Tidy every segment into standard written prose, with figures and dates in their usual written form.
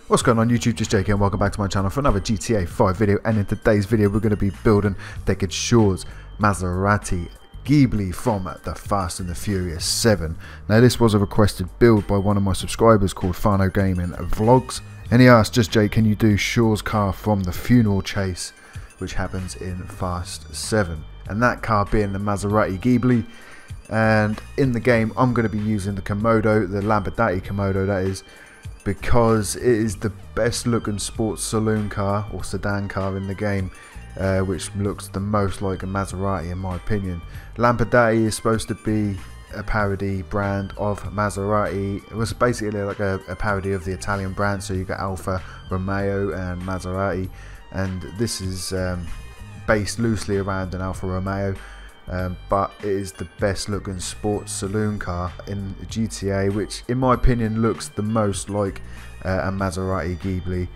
What's going on YouTube, just JK and welcome back to my channel for another GTA 5 video. And in today's video we're going to be building Deckard Shaw's Maserati Ghibli from the Fast and the Furious 7. Now this was a requested build by one of my subscribers called Fano Gaming Vlogs, and he asked, just Jay, can you do Shaw's car from the funeral chase which happens in Fast 7, and that car being the Maserati Ghibli. And in the game I'm going to be using the KOMODO, the Lamborghini KOMODO that is, because it is the best looking sports saloon car or sedan car in the game, which looks the most like a Maserati in my opinion. Lamborghini is supposed to be a parody brand of Maserati. It was basically like a parody of the Italian brand, so you got Alfa Romeo and Maserati, and this is based loosely around an Alfa Romeo. But it is the best looking sports saloon car in GTA, which in my opinion looks the most like a Maserati Ghibli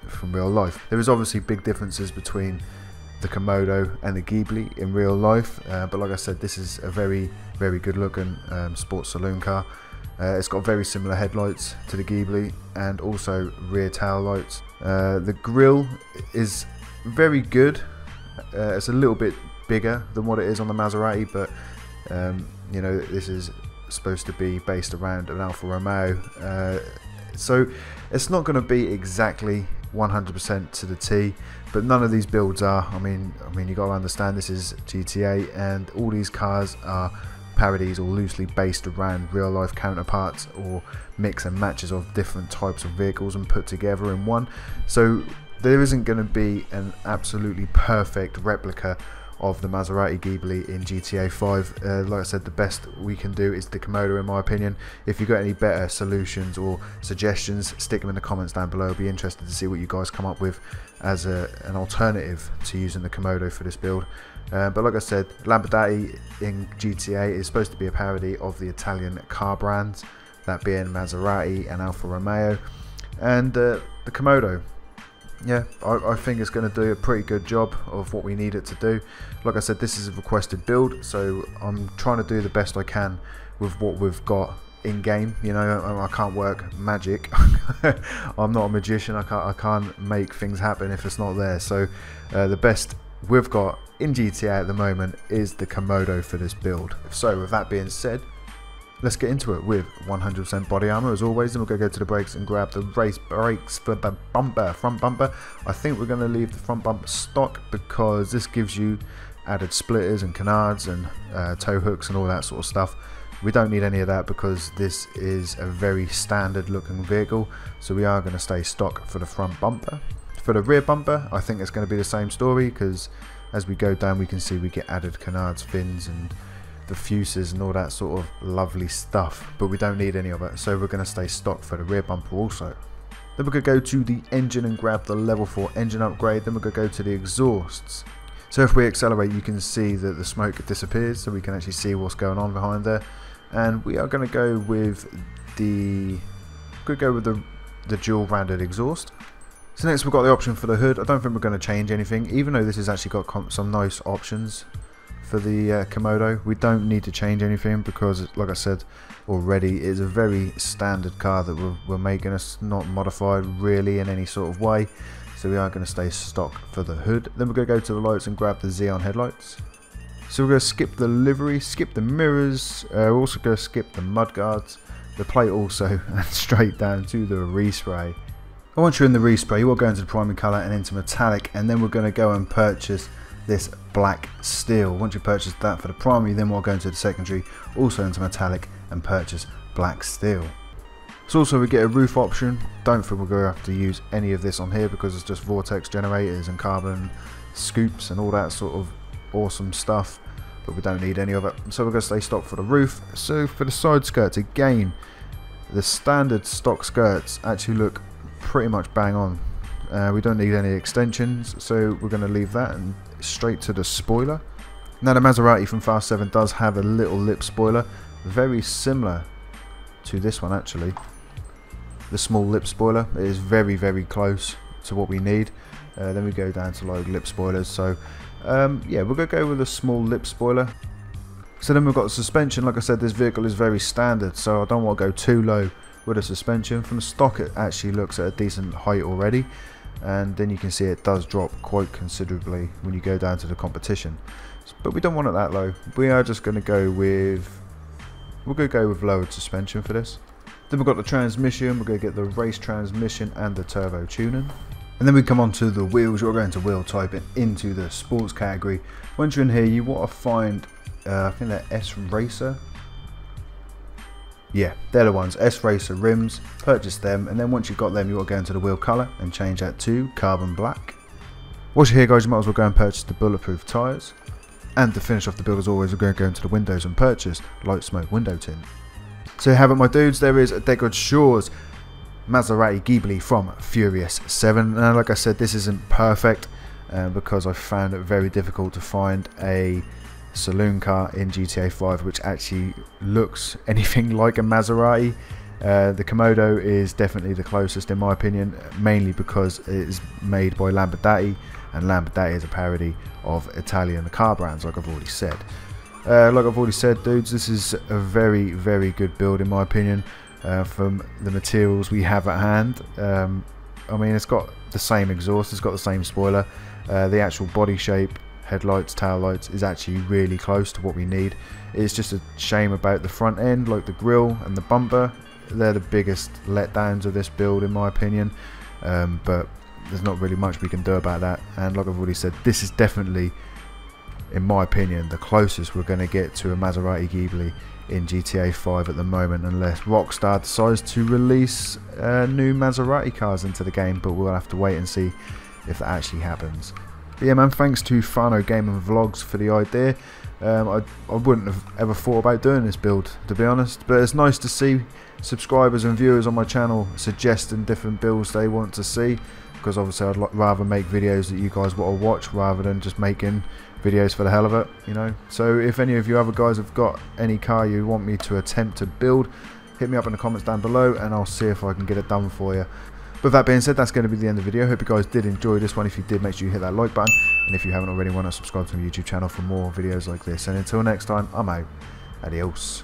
from real life. There is obviously big differences between the KOMODO and the Ghibli in real life, but like I said, this is a very good looking sports saloon car. It's got very similar headlights to the Ghibli and also rear tail lights. The grille is very good. It's a little bit bigger than what it is on the Maserati, but you know, this is supposed to be based around an Alfa Romeo, so it's not going to be exactly 100% to the T, but none of these builds are. I mean you got to understand, this is GTA and all these cars are parodies or loosely based around real life counterparts or mix and matches of different types of vehicles and put together in one. So there isn't going to be an absolutely perfect replica of the Maserati Ghibli in GTA 5. Like I said, the best we can do is the KOMODO in my opinion. If you've got any better solutions or suggestions, stick them in the comments down below. I'll be interested to see what you guys come up with as an alternative to using the KOMODO for this build. But like I said, Lamborghini in GTA is supposed to be a parody of the Italian car brands, that being Maserati and Alfa Romeo, and the KOMODO. Yeah, I think it's going to do a pretty good job of what we need it to do. Like I said, this is a requested build, so I'm trying to do the best I can with what we've got in game. You know, I can't work magic. I'm not a magician. I can't make things happen if it's not there. So the best we've got in GTA at the moment is the KOMODO for this build. So with that being said, let's get into it with 100% body armor as always. Then we're going to go to the brakes and grab the race brakes for the front bumper. I think we're going to leave the front bumper stock because this gives you added splitters and canards and tow hooks and all that sort of stuff. We don't need any of that because this is a very standard looking vehicle, so we are going to stay stock for the front bumper. For the rear bumper, I think it's going to be the same story, because as we go down we can see we get added canards, fins and the fuses and all that sort of lovely stuff, but we don't need any of it, so we're going to stay stock for the rear bumper also. Then we're going to go to the engine and grab the level 4 engine upgrade. Then we're going to go to the exhausts. So if we accelerate, you can see that the smoke disappears, so we can actually see what's going on behind there. And we are going to go with the dual rounded exhaust. So next we've got the option for the hood. I don't think we're going to change anything, even though this has actually got some nice options. For the KOMODO, we don't need to change anything because, like I said already, it's a very standard car that we're making. It's not modified really in any sort of way, so we are going to stay stock for the hood. Then we're going to go to the lights and grab the Xeon headlights. So we're going to skip the livery, skip the mirrors, we're also going to skip the mudguards, the plate also, and straight down to the respray. And once you're in the respray, you will go into the primary colour and into metallic, and then we're going to go and purchase this black steel. Once you purchase that for the primary, then we'll go into the secondary, also into metallic, and purchase black steel. So also we get a roof option. Don't think we're going to have to use any of this on here because it's just vortex generators and carbon scoops and all that sort of awesome stuff, but we don't need any of it, so we're going to stay stock for the roof. So for the side skirts, again, the standard stock skirts actually look pretty much bang on. We don't need any extensions, so we're going to leave that and straight to the spoiler. Now the Maserati from Fast 7 does have a little lip spoiler, very similar to this one actually. The small lip spoiler, it is very close to what we need. Then we go down to like lip spoilers, so yeah, we're going to go with a small lip spoiler. So then we've got the suspension. Like I said, this vehicle is very standard, so I don't want to go too low with a suspension. From the stock it actually looks at a decent height already, and then you can see it does drop quite considerably when you go down to the competition. But we don't want it that low. We are just going to go with, we're going to go with lowered suspension for this. Then we've got the transmission. We're going to get the race transmission and the turbo tuning. And then we come on to the wheels. You're going to wheel type it into the sports category. Once you're in here, you want to find, I think they're S Racer. Yeah, they're the ones, S Racer rims. Purchase them, and then once you've got them, you want to go into the wheel colour and change that to carbon black. Whilst you're here, guys, you might as well go and purchase the bulletproof tyres. And to finish off the build, as always, we're going to go into the windows and purchase light smoke window tint. So you have it, my dudes. There is Deckard Shaw's Maserati Ghibli from Furious 7. And like I said, this isn't perfect because I found it very difficult to find a saloon car in GTA 5 which actually looks anything like a Maserati. The KOMODO is definitely the closest in my opinion, mainly because it is made by Lamborghini, and Lamborghini is a parody of Italian car brands, like I've already said. Dudes, this is a very, very good build in my opinion from the materials we have at hand. I mean, it's got the same exhaust, it's got the same spoiler, the actual body shape, headlights, tail lights is actually really close to what we need. It's just a shame about the front end, like the grille and the bumper. They're the biggest letdowns of this build in my opinion, but there's not really much we can do about that. And like I've already said, this is definitely, in my opinion, the closest we're going to get to a Maserati Ghibli in GTA 5 at the moment, unless Rockstar decides to release new Maserati cars into the game, but we'll have to wait and see if that actually happens. But yeah, man, thanks to Fano Gaming Vlogs for the idea. I wouldn't have ever thought about doing this build, to be honest, but it's nice to see subscribers and viewers on my channel suggesting different builds they want to see, because obviously I'd rather make videos that you guys want to watch rather than just making videos for the hell of it, you know. So if any of you other guys have got any car you want me to attempt to build, hit me up in the comments down below and I'll see if I can get it done for you. But that being said, that's going to be the end of the video. Hope you guys did enjoy this one. If you did, make sure you hit that like button, and if you haven't already, why not subscribe to my YouTube channel for more videos like this. And until next time, I'm out. Adios.